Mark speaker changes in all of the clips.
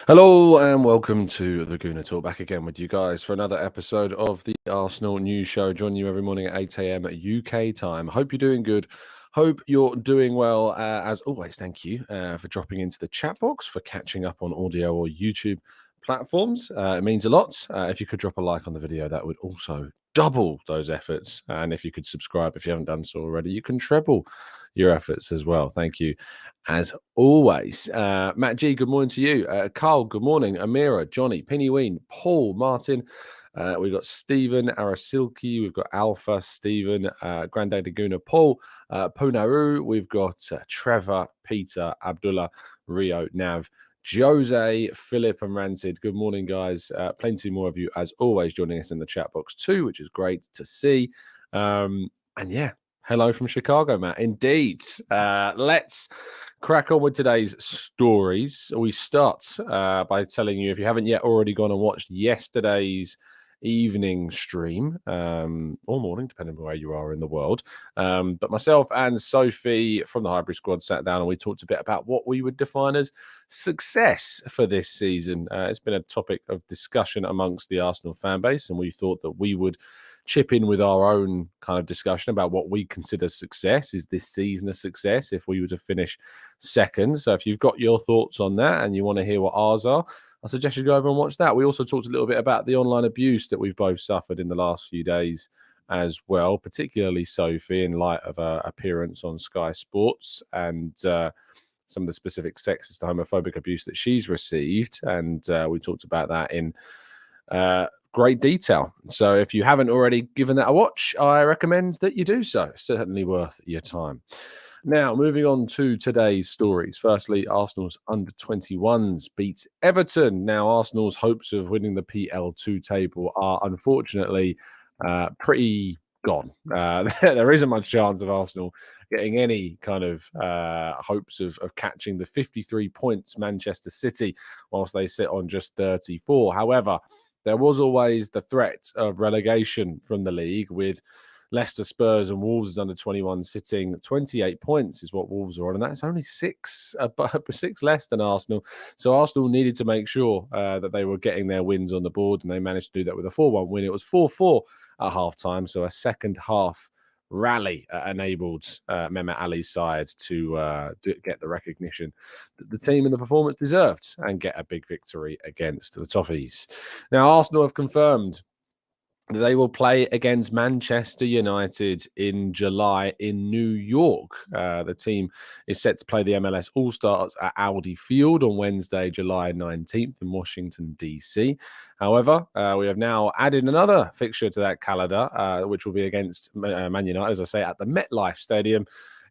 Speaker 1: Hello and welcome to the Gooner Talk. Back again with you guys for another episode of the Arsenal News Show. Joining you every morning at 8 a.m. UK time. Hope you're doing good. Hope you're doing well. As always, thank you for dropping into the chat box, for catching up on audio or YouTube platforms. It means a lot. If you could drop a like on the video, that would also double those efforts. And if you could subscribe, if you haven't done so already, you can treble your efforts as well. Thank you. As always, Matt G, good morning to you. Carl, good morning. Amira, Johnny, Penny Ween, Paul, Martin. We've got Stephen, Arasilki. We've got Alpha, Stephen, Grandad Gooner, Paul, Punaru. We've got Trevor, Peter, Abdullah, Rio, Nav, Jose, Philip, and Rancid. Good morning, guys. Plenty more of you, as always, joining us in the chat box too, which is great to see. And yeah, hello from Chicago, Matt. Indeed. Let's crack on with today's stories. We start by telling you, if you haven't yet already gone and watched yesterday's evening stream or morning, depending on where you are in the world. But myself and Sophie from the Hybrid Squad sat down and we talked a bit about what we would define as success for this season. It's been a topic of discussion amongst the Arsenal fan base, and we thought that we would chip in with our own kind of discussion about what we consider success. Is this season a success if we were to finish second? So if you've got your thoughts on that and you want to hear what ours are, I suggest you go over and watch that. We also talked a little bit about the online abuse that we've both suffered in the last few days as well, particularly Sophie, in light of her appearance on Sky Sports and some of the specific sexist, homophobic abuse that she's received. And we talked about that in great detail. So if you haven't already given that a watch, I recommend that you do so. Certainly worth your time. Now, moving on to today's stories. Firstly, Arsenal's under-21s beat Everton. Now, Arsenal's hopes of winning the PL2 table are unfortunately pretty gone. There isn't much chance of Arsenal getting any kind of hopes of catching the 53 points Manchester City whilst they sit on just 34. However, there was always the threat of relegation from the league, with Leicester, Spurs and Wolves under 21 sitting 28 points is what Wolves are on, and that's only six less than Arsenal. So Arsenal needed to make sure that they were getting their wins on the board, and they managed to do that with a 4-1 win. It was 4-4 at half-time, so a second half rally enabled Mehmet Ali's side to get the recognition that the team and the performance deserved and get a big victory against the Toffees. Now, Arsenal have confirmed they will play against Manchester United in July in New York. The team is set to play the MLS All-Stars at Audi Field on Wednesday, July 19th in Washington, D.C. However, we have now added another fixture to that calendar, which will be against Man United, as I say, at the MetLife Stadium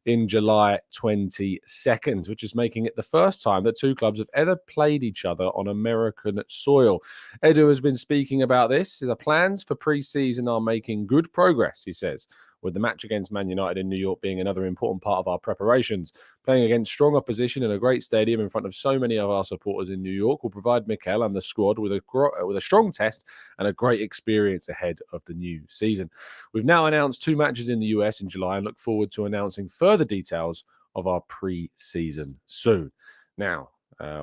Speaker 1: in July 22nd, which is making it the first time that two clubs have ever played each other on American soil. Edu has been speaking about this. The plans for pre-season are making good progress, he says, with the match against Man United in New York being another important part of our preparations. Playing against strong opposition in a great stadium in front of so many of our supporters in New York will provide Mikel and the squad with a strong test and a great experience ahead of the new season. We've now announced 2 matches in the US in July and look forward to announcing further details of our pre-season soon. Now,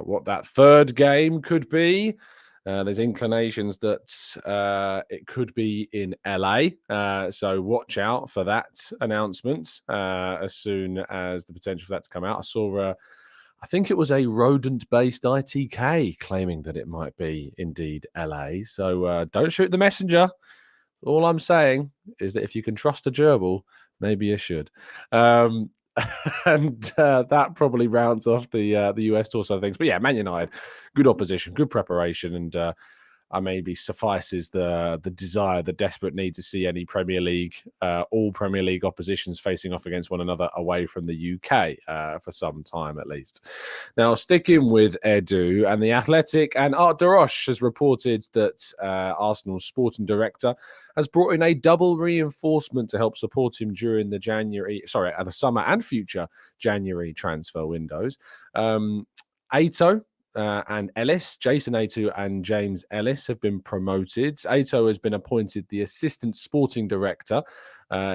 Speaker 1: what that third game could be, there's inclinations that it could be in LA. So watch out for that announcement as soon as the potential for that to come out. I saw, I think it was a rodent-based ITK claiming that it might be indeed LA. So don't shoot the messenger. All I'm saying is that if you can trust a gerbil, maybe you should. And that probably rounds off the US tour side of things. But yeah, Man United, good opposition, good preparation, and I maybe suffices the desire, the desperate need to see any Premier League, all Premier League oppositions facing off against one another away from the UK for some time at least. Now, sticking with Edu and the Athletic, and Art Darosh has reported that Arsenal's sporting director has brought in a double reinforcement to help support him during the the summer and future January transfer windows. Ato and Ellis, Jason Ato and James Ellis have been promoted. Ato has been appointed the assistant sporting director.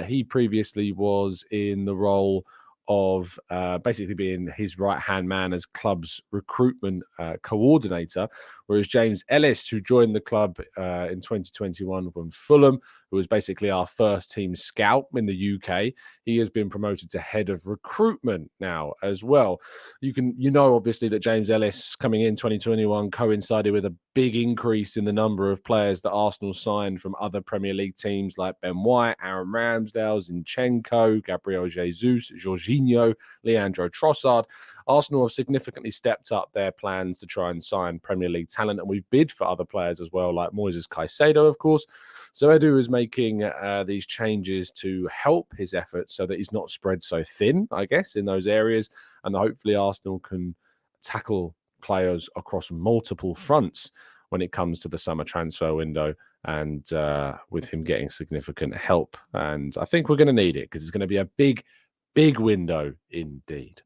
Speaker 1: He previously was in the role of basically being his right-hand man as club's recruitment coordinator, whereas James Ellis, who joined the club in 2021 from Fulham, who was basically our first team scout in the UK, he has been promoted to head of recruitment now as well. You know, obviously, that James Ellis coming in 2021 coincided with a big increase in the number of players that Arsenal signed from other Premier League teams like Ben White, Aaron Ramsdale, Zinchenko, Gabriel Jesus, Jorginho, Leandro Trossard. Arsenal have significantly stepped up their plans to try and sign Premier League talent, and we've bid for other players as well, like Moises Caicedo, of course. So Edu is making these changes to help his efforts so that he's not spread so thin, I guess, in those areas, and hopefully Arsenal can tackle players across multiple fronts when it comes to the summer transfer window, and with him getting significant help. And I think we're going to need it because it's going to be a big window indeed.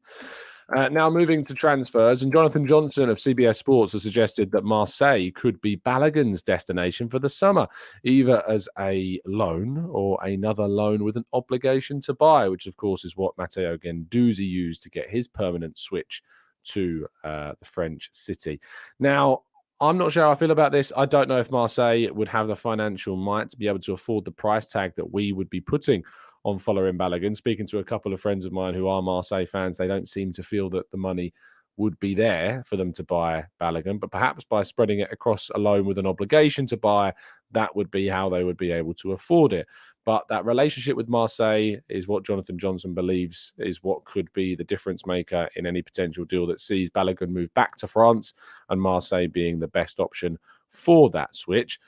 Speaker 1: Now moving to transfers, and Jonathan Johnson of CBS Sports has suggested that Marseille could be Balogun's destination for the summer, either as a loan or another loan with an obligation to buy, which of course is what Matteo Guendouzi used to get his permanent switch to the French city. Now, I'm not sure how I feel about this. I don't know if Marseille would have the financial might to be able to afford the price tag that we would be putting on following Balogun. Speaking to a couple of friends of mine who are Marseille fans, they don't seem to feel that the money would be there for them to buy Balogun, but perhaps by spreading it across a loan with an obligation to buy, that would be how they would be able to afford it. But that relationship with Marseille is what Jonathan Johnson believes is what could be the difference maker in any potential deal that sees Balogun move back to France, and Marseille being the best option for that switch.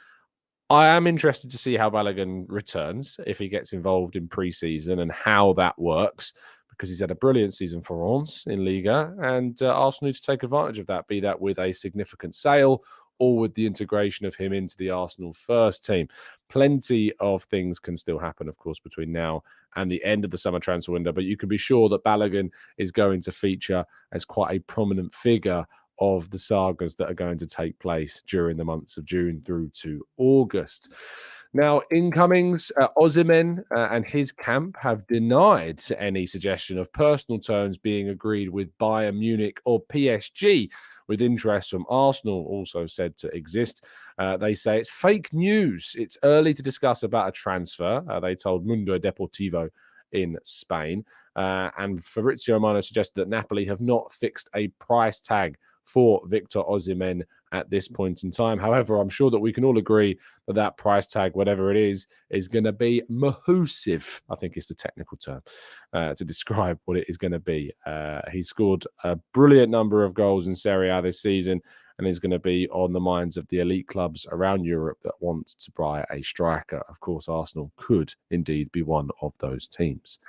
Speaker 1: I am interested to see how Balogun returns, if he gets involved in pre-season and how that works, because he's had a brilliant season for Reims in Liga, and Arsenal need to take advantage of that, be that with a significant sale or with the integration of him into the Arsenal first team. Plenty of things can still happen, of course, between now and the end of the summer transfer window, but you can be sure that Balogun is going to feature as quite a prominent figure of the sagas that are going to take place during the months of June through to August. Now, incomings, Osimhen and his camp have denied any suggestion of personal terms being agreed with Bayern Munich or PSG, with interest from Arsenal also said to exist. They say it's fake news. It's early to discuss about a transfer, they told Mundo Deportivo in Spain. And Fabrizio Romano suggested that Napoli have not fixed a price tag for Victor Osimhen at this point in time. However, I'm sure that we can all agree that that price tag, whatever it is going to be massive, I think is the technical term, to describe what it is going to be. He scored a brilliant number of goals in Serie A this season, and is going to be on the minds of the elite clubs around Europe that want to buy a striker. Of course, Arsenal could indeed be one of those teams.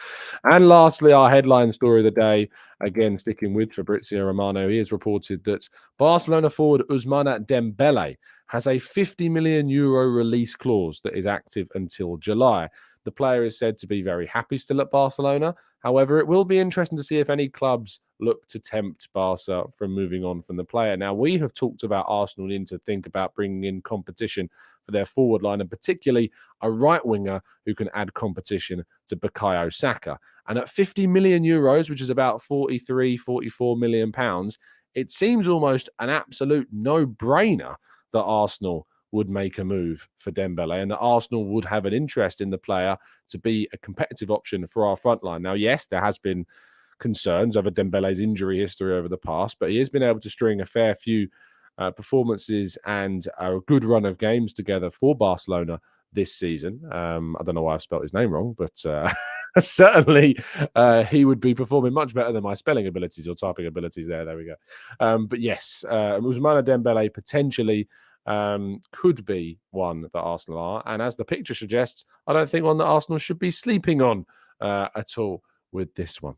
Speaker 1: And lastly, our headline story of the day, again sticking with Fabrizio Romano, he has reported that Barcelona forward Ousmane Dembele has a €50 million release clause that is active until July. The player is said to be very happy still at Barcelona. However, it will be interesting to see if any clubs look to tempt Barca from moving on from the player. Now, we have talked about Arsenal needing to think about bringing in competition for their forward line, and particularly a right winger who can add competition to Bukayo Saka. And at €50 million, which is about 44 million pounds, it seems almost an absolute no-brainer that Arsenal would make a move for Dembele, and that Arsenal would have an interest in the player to be a competitive option for our front line. Now, yes, there has been concerns over Dembele's injury history over the past, but he has been able to string a fair few performances and a good run of games together for Barcelona this season. I don't know why I've spelt his name wrong, but certainly he would be performing much better than my spelling abilities or typing abilities there. There we go. But yes, Ousmane Dembele potentially could be one that Arsenal are. And as the picture suggests, I don't think one that Arsenal should be sleeping on at all with this one.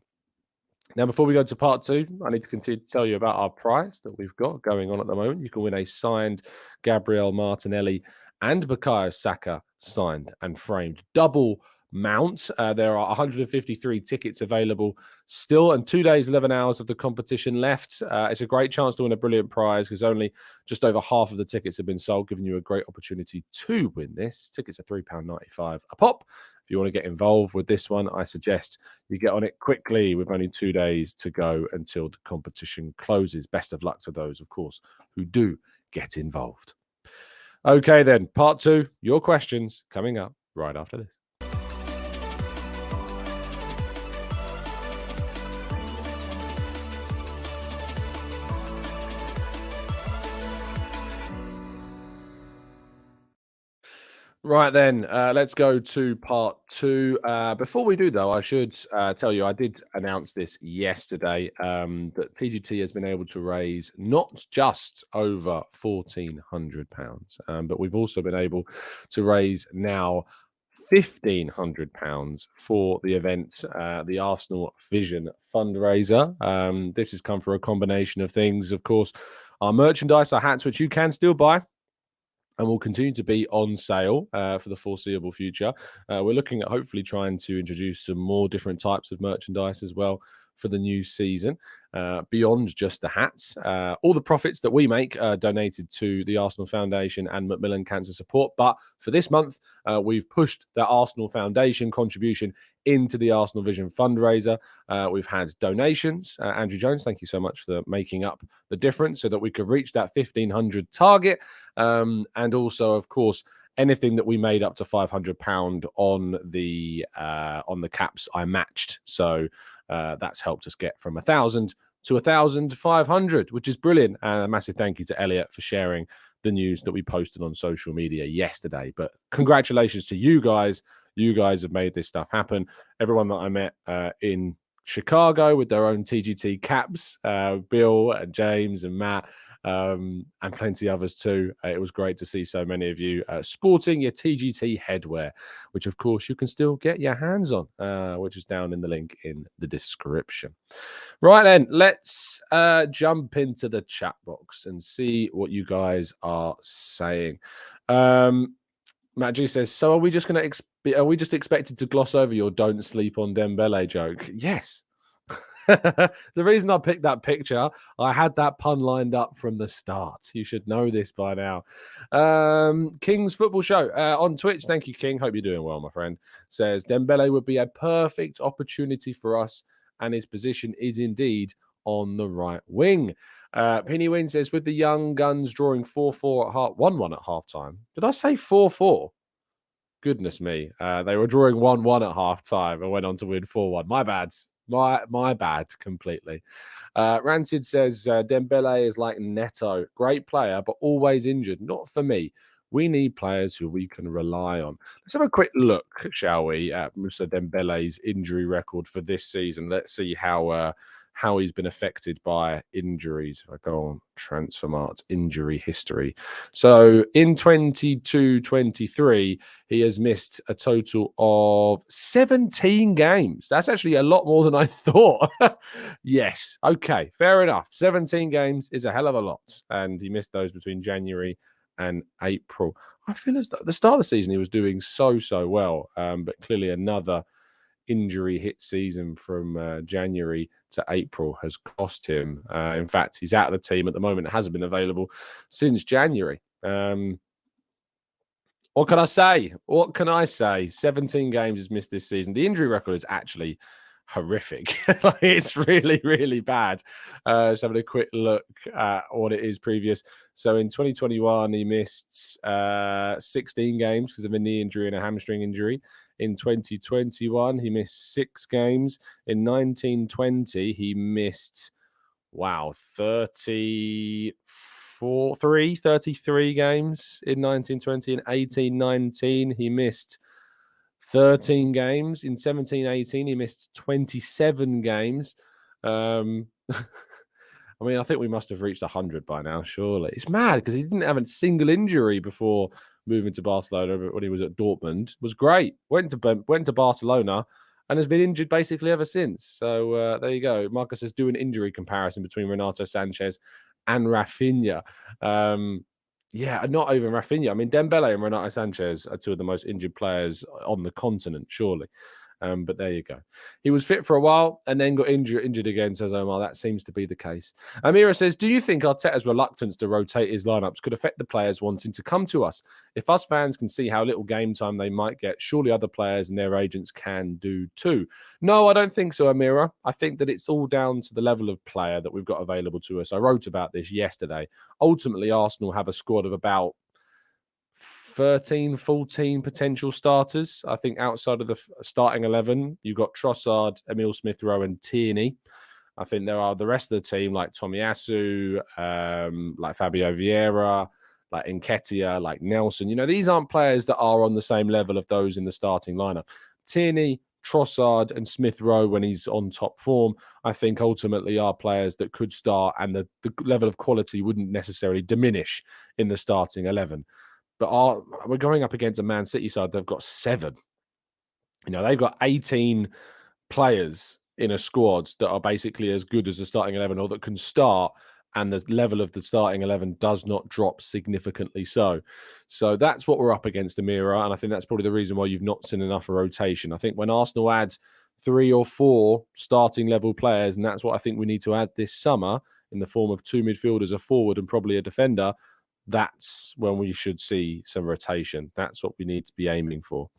Speaker 1: Now, before we go to part two, I need to continue to tell you about our prize that we've got going on at the moment. You can win a signed Gabriel Martinelli and Bukayo Saka signed and framed double Mount. There are 153 tickets available still, and 2 days, 11 hours of the competition left. It's a great chance to win a brilliant prize because only just over half of the tickets have been sold, giving you a great opportunity to win this. Tickets are £3.95 a pop. If you want to get involved with this one, I suggest you get on it quickly with only 2 days to go until the competition closes. Best of luck to those, of course, who do get involved. Okay, then, part 2, your questions coming up right after this. Right then, let's go to part 2. Before we do, though, I should tell you I did announce this yesterday that TGT has been able to raise not just over £1,400, but we've also been able to raise now £1,500 for the event, the Arsenal Vision fundraiser. This has come for a combination of things, of course, our merchandise, our hats, which you can still buy and will continue to be on sale for the foreseeable future. We're looking at hopefully trying to introduce some more different types of merchandise as well for the new season, beyond just the hats. All the profits that we make are donated to the Arsenal Foundation and Macmillan Cancer Support. But for this month, we've pushed the Arsenal Foundation contribution into the Arsenal Vision fundraiser. We've had donations. Andrew Jones, thank you so much for making up the difference so that we could reach that 1,500 target. And also, of course, anything that we made up to £500 on the caps, I matched. So that's helped us get from 1,000 to 1,500, which is brilliant. And a massive thank you to Elliot for sharing the news that we posted on social media yesterday. But congratulations to you guys. You guys have made this stuff happen. Everyone that I met in Chicago with their own TGT caps, Bill and James and Matt, and plenty others too. It was great to see so many of you sporting your TGT headwear, which of course you can still get your hands on, which is down in the link in the description. Right then, let's jump into the chat box and see what you guys are saying. Matt G says, so are we just going to are we just expected to gloss over your don't sleep on Dembele joke? Yes. The reason I picked that picture, I had that pun lined up from the start. You should know this by now. King's Football Show on Twitch. Thank you, King. Hope you're doing well, my friend. Says Dembele would be a perfect opportunity for us, and his position is indeed on the right wing. Penny Wynn says, with the young guns drawing 4-4 at 1-1 at halftime. Did I say 4-4? Goodness me. They were drawing 1-1 at halftime and went on to win 4-1. My bad. My bad completely. Rancid says, Dembele is like Neto. Great player, but always injured. Not for me. We need players who we can rely on. Let's have a quick look, shall we, at Moussa Dembele's injury record for this season. Let's see how he's been affected by injuries. If I go on Transfermarkt injury history. So in 22-23, he has missed a total of 17 games. That's actually a lot more than I thought. Yes. Okay. Fair enough. 17 games is a hell of a lot. And he missed those between January and April. I feel as though at the start of the season, he was doing so well. But clearly another injury hit season from January to April has cost him. In fact, he's out of the team at the moment. It hasn't been available since January. What can I say? 17 games he's missed this season. The injury record is actually horrific. It's really bad. Just having a quick look at what it is previous. So in 2021, he missed 16 games because of a knee injury and a hamstring injury. In 2021, he missed 6 games. In 1920, he missed, 33 games in 1920. In 1819, he missed 13 games. In 17-18, he missed 27 games. I mean, I think we must have reached 100 by now, surely. It's mad because he didn't have a single injury before moving to Barcelona, but when he was at Dortmund, was great. Went to Barcelona and has been injured basically ever since. So there you go. Marcus says, do an injury comparison between Renato Sanchez and Rafinha. Yeah, not even Rafinha. I mean, Dembele and Renato Sanchez are two of the most injured players on the continent, surely. But there you go. He was fit for a while and then got injured again, says Omar. That seems to be the case. Amira says, do you think Arteta's reluctance to rotate his lineups could affect the players wanting to come to us? If us fans can see how little game time they might get, surely other players and their agents can do too. No, I don't think so, Amira. I think that it's all down to the level of player that we've got available to us. I wrote about this yesterday. Ultimately, Arsenal have a squad of about 13, 14 potential starters. I think outside of the starting 11, you've got Trossard, Emile Smith-Rowe and Tierney. I think there are the rest of the team like Tomiyasu, like Fabio Vieira, like Nketiah, like Nelson. You know, these aren't players that are on the same level of those in the starting lineup. Tierney, Trossard and Smith-Rowe, when he's on top form, I think ultimately are players that could start and the level of quality wouldn't necessarily diminish in the starting 11. But we're going up against a Man City side. They've got 7. You know, they've got 18 players in a squad that are basically as good as the starting 11 or that can start, and the level of the starting 11 does not drop significantly so. So that's what we're up against, Amira, and I think that's probably the reason why you've not seen enough rotation. I think when Arsenal adds 3 or 4 starting level players, and that's what I think we need to add this summer in the form of 2 midfielders, a forward and probably a defender, that's when we should see some rotation. That's what we need to be aiming for.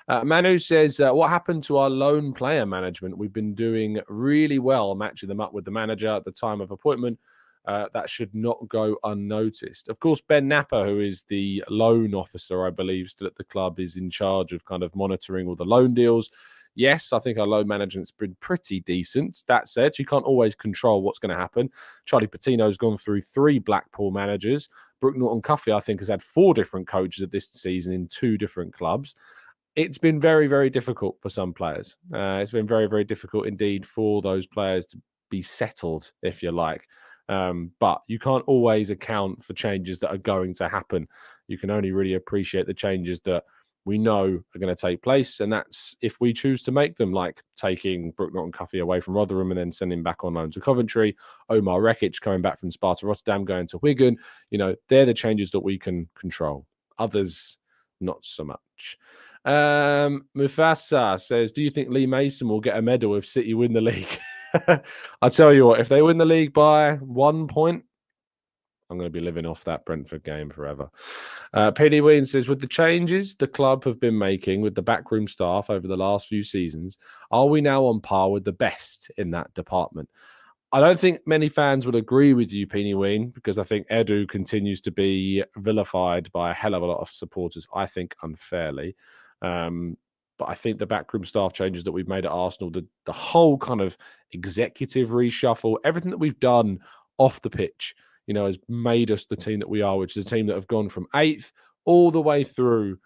Speaker 1: Manu says, what happened to our lone player management? We've been doing really well matching them up with the manager at the time of appointment. That should not go unnoticed. Of course, Ben Napper, who is the loan officer, I believe, still at the club, is in charge of kind of monitoring all the loan deals. Yes, I think our loan management's been pretty decent. That said, you can't always control what's going to happen. Charlie Patino's gone through 3 Blackpool managers. Brooke Norton-Cuffy, I think, has had 4 different coaches at this season in 2 different clubs. It's been very, very difficult for some players. It's been very, very difficult indeed for those players to be settled, if you like. But you can't always account for changes that are going to happen. You can only really appreciate the changes that we know are going to take place, and that's if we choose to make them, like taking Brooke Norton-Cuffy away from Rotherham and then sending back on loan to Coventry, Omar Rekic coming back from Sparta Rotterdam, going to Wigan. You know, they're the changes that we can control. Others, not so much. Mufasa says, do you think Lee Mason will get a medal if City win the league? I'll tell you what, if they win the league by 1 point, I'm going to be living off that Brentford game forever. PD Ween says, with the changes the club have been making with the backroom staff over the last few seasons, are we now on par with the best in that department? I don't think many fans would agree with you, Peeny Ween, because I think Edu continues to be vilified by a hell of a lot of supporters, I think unfairly. But I think the backroom staff changes that we've made at Arsenal, the whole kind of executive reshuffle, everything that we've done off the pitch, you know, has made us the team that we are, which is a team that have gone from 8th all the way through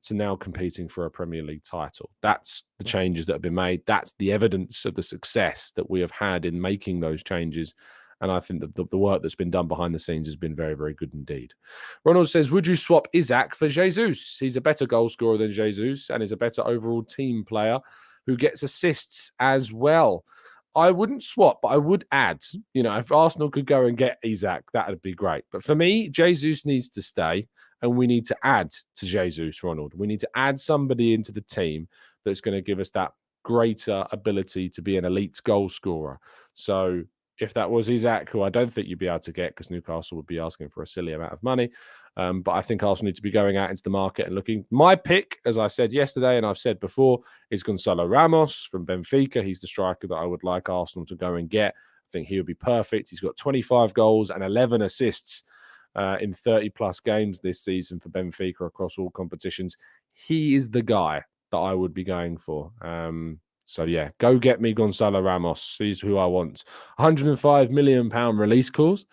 Speaker 1: to now competing for a Premier League title. That's the changes that have been made. That's the evidence of the success that we have had in making those changes. And I think that the work that's been done behind the scenes has been very, very good indeed. Ronald says, would you swap Isaac for Jesus? He's a better goal scorer than Jesus and is a better overall team player who gets assists as well. I wouldn't swap, but I would add, you know, if Arsenal could go and get Isaac, that would be great. But for me, Jesus needs to stay, and we need to add to Jesus, Ronald. We need to add somebody into the team that's going to give us that greater ability to be an elite goal scorer. So if that was Isaac, who I don't think you'd be able to get because Newcastle would be asking for a silly amount of money. But I think Arsenal need to be going out into the market and looking. My pick, as I said yesterday and I've said before, is Gonzalo Ramos from Benfica. He's the striker that I would like Arsenal to go and get. I think he would be perfect. He's got 25 goals and 11 assists in 30-plus games this season for Benfica across all competitions. He is the guy that I would be going for. So, yeah, go get me Gonzalo Ramos. He's who I want. £105 million release clause.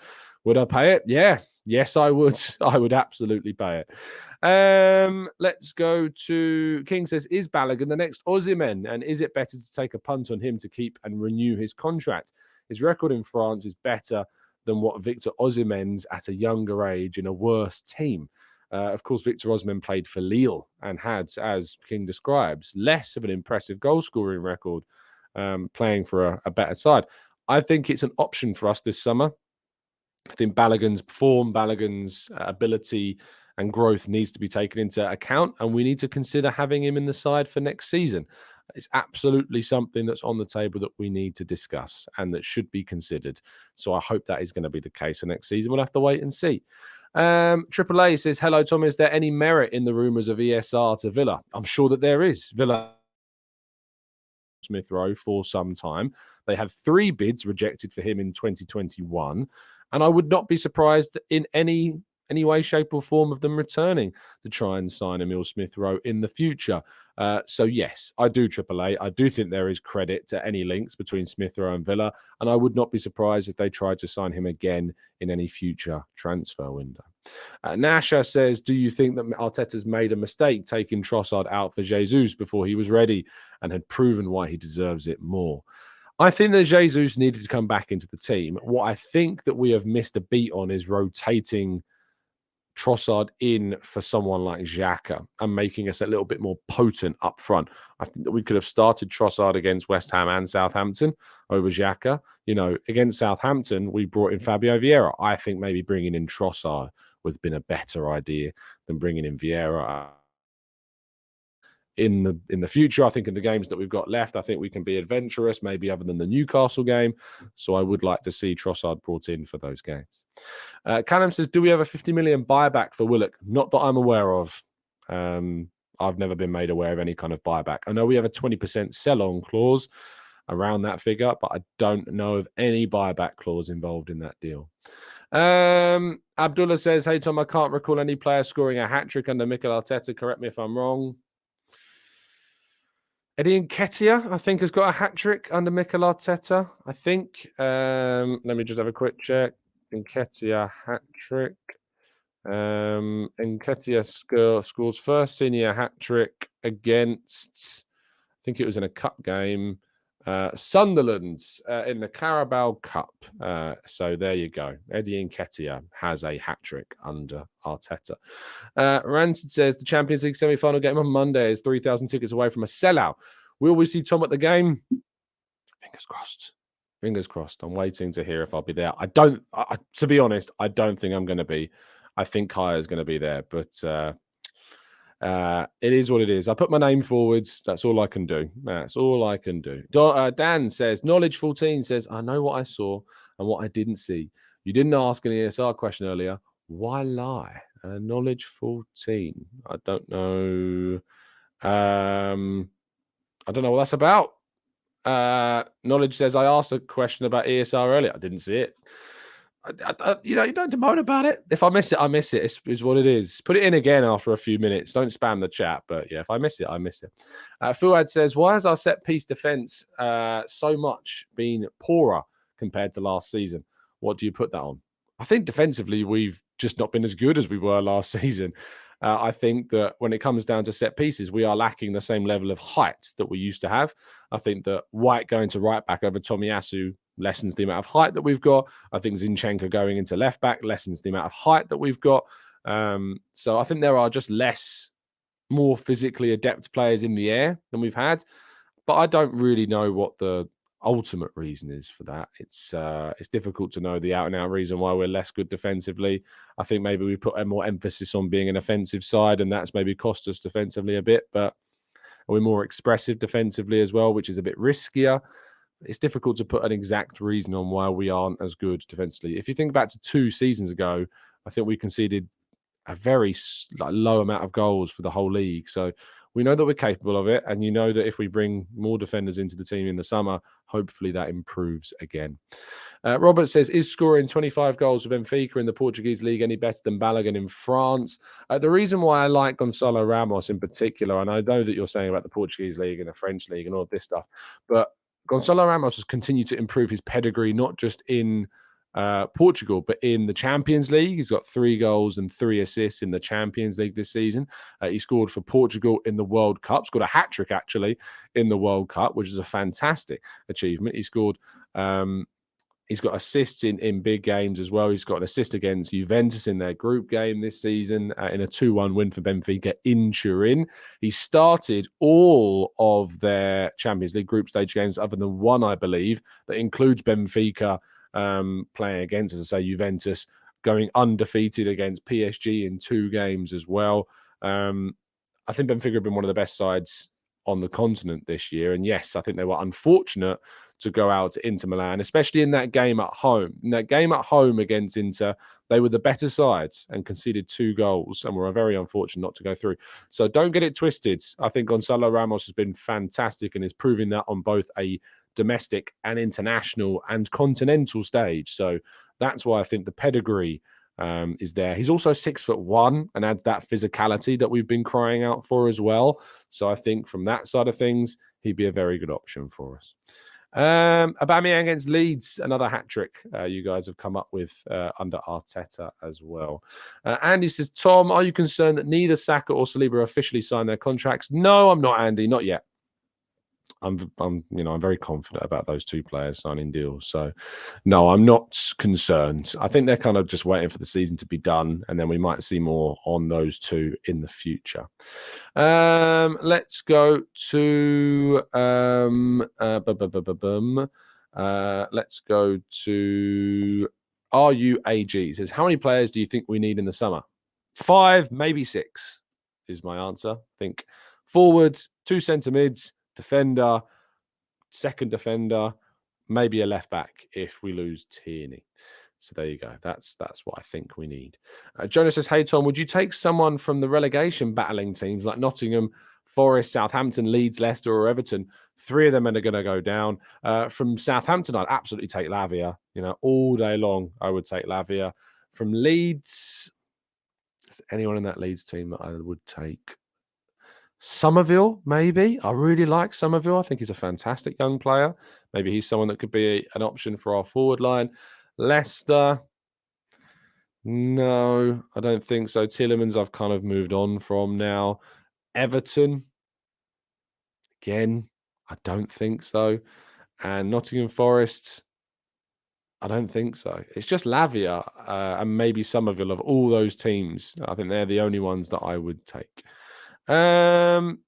Speaker 1: Would I pay it? Yeah. Yes, I would. I would absolutely pay it. Let's go to King says, is Balogun the next Osimhen? And is it better to take a punt on him to keep and renew his contract? His record in France is better than what Victor Osimhen's at a younger age in a worse team. Of course, Victor Osimhen played for Lille and had, as King describes, less of an impressive goal-scoring record playing for a better side. I think it's an option for us this summer. I think Balogun's form, Balogun's ability and growth needs to be taken into account, and we need to consider having him in the side for next season. It's absolutely something that's on the table that we need to discuss and that should be considered. So I hope that is going to be the case for next season. We'll have to wait and see. Triple A says, hello, Tom. Is there any merit in the rumours of ESR to Villa? I'm sure that there is. Villa Smith Rowe for some time. They had 3 bids rejected for him in 2021. And I would not be surprised in any way, shape, or form of them returning to try and sign Emile Smith Rowe in the future. So yes, I do, Triple A. I do think there is credit to any links between Smith Rowe and Villa, and I would not be surprised if they tried to sign him again in any future transfer window. Nasha says, do you think that Arteta's made a mistake taking Trossard out for Jesus before he was ready and had proven why he deserves it more? I think that Jesus needed to come back into the team. What I think that we have missed a beat on is rotating Trossard in for someone like Xhaka and making us a little bit more potent up front. I think that we could have started Trossard against West Ham and Southampton over Xhaka. You know, against Southampton, we brought in Fabio Vieira. I think maybe bringing in Trossard would have been a better idea than bringing in Vieira. In the future, I think in the games that we've got left, I think we can be adventurous, maybe other than the Newcastle game. So I would like to see Trossard brought in for those games. Callum says, do we have a 50 million buyback for Willock? Not that I'm aware of. I've never been made aware of any kind of buyback. I know we have a 20% sell-on clause around that figure, but I don't know of any buyback clause involved in that deal. Abdullah says, hey, Tom, I can't recall any player scoring a hat-trick under Mikel Arteta. Correct me if I'm wrong. Eddie Nketiah, I think, has got a hat-trick under Mikel Arteta, I think. Let me just have a quick check. Nketiah hat-trick. Nketiah scores first senior hat-trick against, I think it was in a cup game, Sunderland in the Carabao Cup. So there you go. Eddie Nketiah has a hat-trick under Arteta. Rancid says the Champions League semi-final game on Monday is 3,000 tickets away from a sellout. Will we see Tom at the game? Fingers crossed. Fingers crossed. I'm waiting to hear if I'll be there. To be honest, I don't think I'm going to be. I think Kaya is going to be there, but it is what it is. I put my name forwards. That's all I can do. That's all I can do. Dan says, Knowledge 14 says, I know what I saw and what I didn't see. You didn't ask an ESR question earlier. Why lie? Knowledge 14. I don't know. I don't know what that's about. Knowledge says, I asked a question about ESR earlier. I didn't see it. You don't demote about it. If I miss it, I miss it. It's what it is. Put it in again after a few minutes. Don't spam the chat. But yeah, if I miss it, I miss it. Fuad says, why has our set piece defense so much been poorer compared to last season? What do you put that on? I think defensively, we've just not been as good as we were last season. I think that when it comes down to set pieces, we are lacking the same level of height that we used to have. I think that White going to right back over Tomiyasu lessens the amount of height that we've got. I think Zinchenko going into left back lessens the amount of height that we've got. So I think there are just more physically adept players in the air than we've had. But I don't really know what the ultimate reason is for that. It's difficult to know the out-and-out reason why we're less good defensively. I think maybe we put a more emphasis on being an offensive side, and that's maybe cost us defensively a bit. But we're more expressive defensively as well, which is a bit riskier. It's difficult to put an exact reason on why we aren't as good defensively. If you think back to 2 seasons ago, I think we conceded a very low amount of goals for the whole league. So we know that we're capable of it. And you know that if we bring more defenders into the team in the summer, hopefully that improves again. Robert says, is scoring 25 goals for Benfica in the Portuguese league any better than Balogun in France? The reason why I like Gonçalo Ramos in particular, and I know that you're saying about the Portuguese league and the French league and all of this stuff, but Gonçalo Ramos has continued to improve his pedigree, not just in Portugal, but in the Champions League. He's got 3 goals and 3 assists in the Champions League this season. He scored for Portugal in the World Cup, scored a hat-trick actually in the World Cup, which is a fantastic achievement. He scored, he's got assists in big games as well. He's got an assist against Juventus in their group game this season in a 2-1 win for Benfica in Turin. He started all of their Champions League group stage games other than one, I believe, that includes Benfica playing against, as I say, Juventus, going undefeated against PSG in 2 games as well. I think Benfica have been one of the best sides on the continent this year. And yes, I think they were unfortunate to go out to Inter Milan, especially in that game at home. In that game at home against Inter, they were the better sides and conceded 2 goals and were very unfortunate not to go through. So don't get it twisted. I think Gonzalo Ramos has been fantastic and is proving that on both a domestic and international and continental stage. So that's why I think the pedigree is there. He's also 6'1" and adds that physicality that we've been crying out for as well. So I think from that side of things, he'd be a very good option for us. Aubameyang against Leeds, another hat trick you guys have come up with under Arteta as well. Andy says, Tom, are you concerned that neither Saka or Saliba officially signed their contracts? No, I'm not, Andy, not yet. I'm very confident about those 2 players signing deals. So, no, I'm not concerned. I think they're kind of just waiting for the season to be done, and then we might see more on those 2 in the future. Let's go to let's go to RUAG. It says, how many players do you think we need in the summer? 5, maybe 6 is my answer. I think forward, 2 centre mids, defender, second defender, maybe a left back if we lose Tierney. So there you go. That's what I think we need. Jonas says, hey, Tom, would you take someone from the relegation battling teams like Nottingham, Forest, Southampton, Leeds, Leicester or Everton? 3 of them are going to go down. From Southampton, I'd absolutely take Lavia. All day long, I would take Lavia. From Leeds, is there anyone in that Leeds team that I would take? Somerville, maybe. I really like Somerville. I think he's a fantastic young player. Maybe he's someone that could be an option for our forward line. Leicester, no, I don't think so. Tielemans, I've kind of moved on from now. Everton, again, I don't think so. And Nottingham Forest, I don't think so. It's just Lavia and maybe Somerville of all those teams. I think they're the only ones that I would take. Can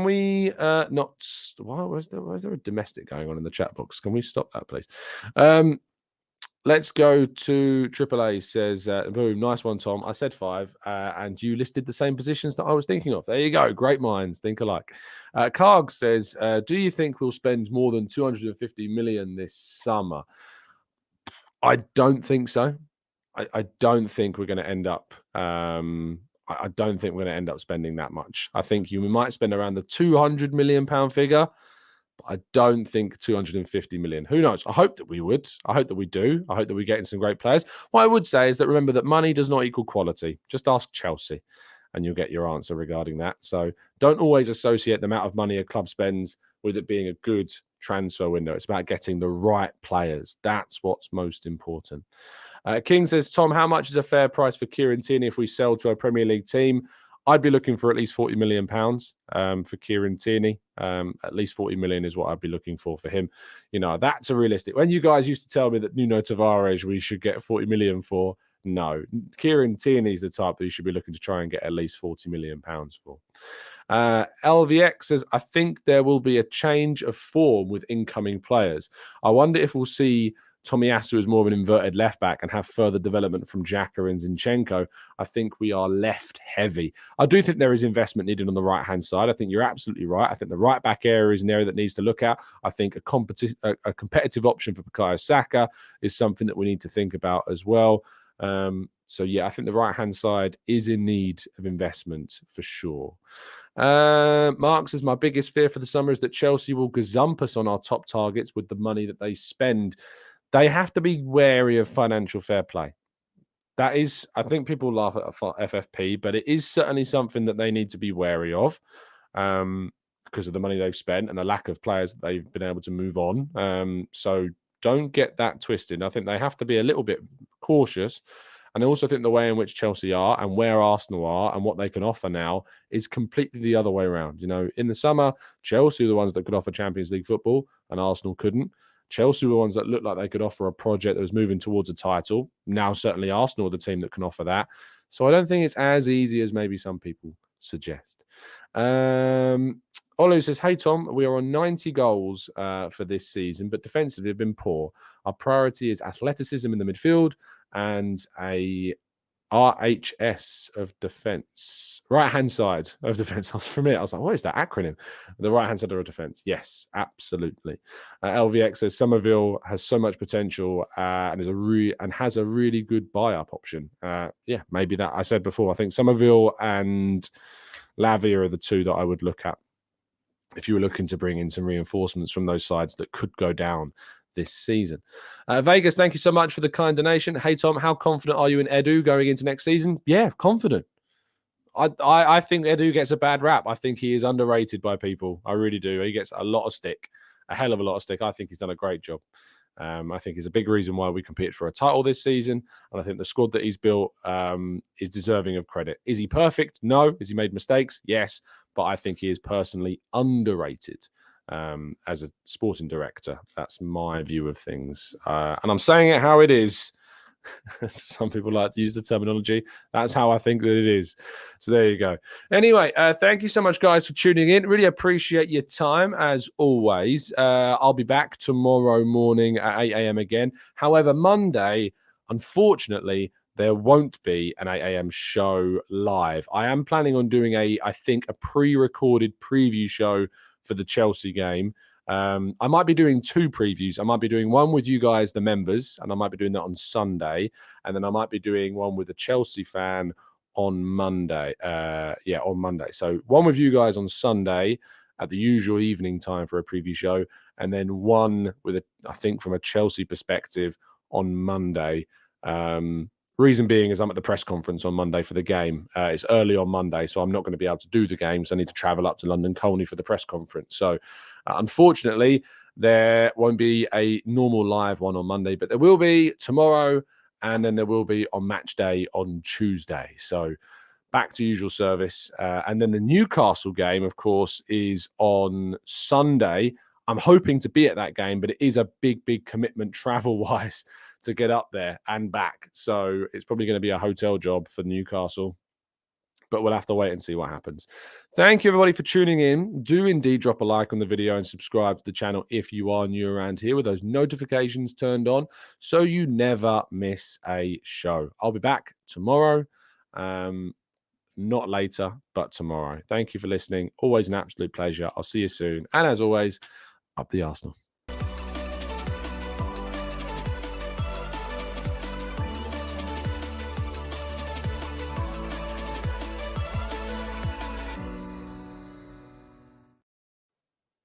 Speaker 1: we not? Why is there a domestic going on in the chat box? Can we stop that, please? Let's go to AAA. Says, boom, nice one, Tom. I said 5, and you listed the same positions that I was thinking of. There you go. Great minds think alike. Karg says, do you think we'll spend more than 250 million this summer? I don't think so. I don't think we're going to end up. I don't think we're going to end up spending that much. I think we might spend around the £200 million figure, but I don't think 250 million. Who knows? I hope that we would. I hope that we do. I hope that we get in some great players. What I would say is that remember that money does not equal quality. Just ask Chelsea and you'll get your answer regarding that. So don't always associate the amount of money a club spends with it being a good transfer window. It's about getting the right players. That's what's most important. King says, Tom, how much is a fair price for Kieran Tierney if we sell to a Premier League team? I'd be looking for at least £40 million for Kieran Tierney. At least 40 million is what I'd be looking for him. That's a realistic. When you guys used to tell me that Nuno Tavares we should get 40 million for, no. Kieran Tierney is the type that you should be looking to try and get at least 40 million pounds for. LVX says, I think there will be a change of form with incoming players. I wonder if we'll see Tomiyasu as more of an inverted left back and have further development from Xhaka and Zinchenko. I think we are left heavy. I do think there is investment needed on the right-hand side. I think you're absolutely right. I think the right back area is an area that needs to look at. I think a competitive option for Bukayo Saka is something that we need to think about as well. I think the right-hand side is in need of investment for sure. Mark says, my biggest fear for the summer is that Chelsea will gazump us on our top targets with the money that they spend. They have to be wary of financial fair play. That is, I think people laugh at FFP, but it is certainly something that they need to be wary of because of the money they've spent and the lack of players that they've been able to move on. So don't get that twisted. I think they have to be a little bit cautious. And I also think the way in which Chelsea are and where Arsenal are and what they can offer now is completely the other way around. In the summer, Chelsea were the ones that could offer Champions League football and Arsenal couldn't. Chelsea were the ones that looked like they could offer a project that was moving towards a title. Now, certainly Arsenal are the team that can offer that. So I don't think it's as easy as maybe some people suggest. Olu says, hey, Tom, we are on 90 goals for this season, but defensively have been poor. Our priority is athleticism in the midfield and a RHS of defense, right-hand side of defense. For me, I was like, what is that acronym? The right-hand side of defense. Yes, absolutely. LVX says Somerville has so much potential and has a really good buy-up option. Yeah, maybe that I said before. I think Somerville and Lavia are the two that I would look at if you were looking to bring in some reinforcements from those sides that could go down this season. Vegas, thank you so much for the kind donation. Hey, Tom, how confident are you in Edu going into next season? Yeah, confident. I think Edu gets a bad rap. I think he is underrated by people. I really do. He gets a lot of stick, a hell of a lot of stick. I think he's done a great job. I think he's a big reason why we competed for a title this season. And I think the squad that he's built is deserving of credit. Is he perfect? No. Has he made mistakes? Yes. But I think he is personally underrated as a sporting director. That's my view of things. And I'm saying it how it is. Some people like to use the terminology. That's how I think that it is. So there you go. Anyway, thank you so much, guys, for tuning in. Really appreciate your time, as always. I'll be back tomorrow morning at 8 a.m. again. However, Monday, unfortunately, there won't be an 8 a.m. show live. I am planning on doing I think, a pre-recorded preview show for the Chelsea game. I might be doing two previews. I might be doing one with you guys, the members, and I might be doing that on Sunday. And then I might be doing one with a Chelsea fan on Monday. On Monday. So one with you guys on Sunday at the usual evening time for a preview show. And then one with, I think, from a Chelsea perspective on Monday. Reason being is I'm at the press conference on Monday for the game. It's early on Monday, so I'm not going to be able to do the game. So I need to travel up to London Colney for the press conference. So unfortunately, there won't be a normal live one on Monday, but there will be tomorrow, and then there will be on match day on Tuesday. So back to usual service. And then the Newcastle game, of course, is on Sunday. I'm hoping to be at that game, but it is a big, big commitment travel-wise to get up there and back. So it's probably going to be a hotel job for Newcastle, but we'll have to wait and see what happens. Thank you, everybody, for tuning in. Do indeed drop a like on the video and subscribe to the channel if you are new around here with those notifications turned on so you never miss a show. I'll be back tomorrow. Not later, but tomorrow. Thank you for listening. Always an absolute pleasure. I'll see you soon. And as always, up the Arsenal.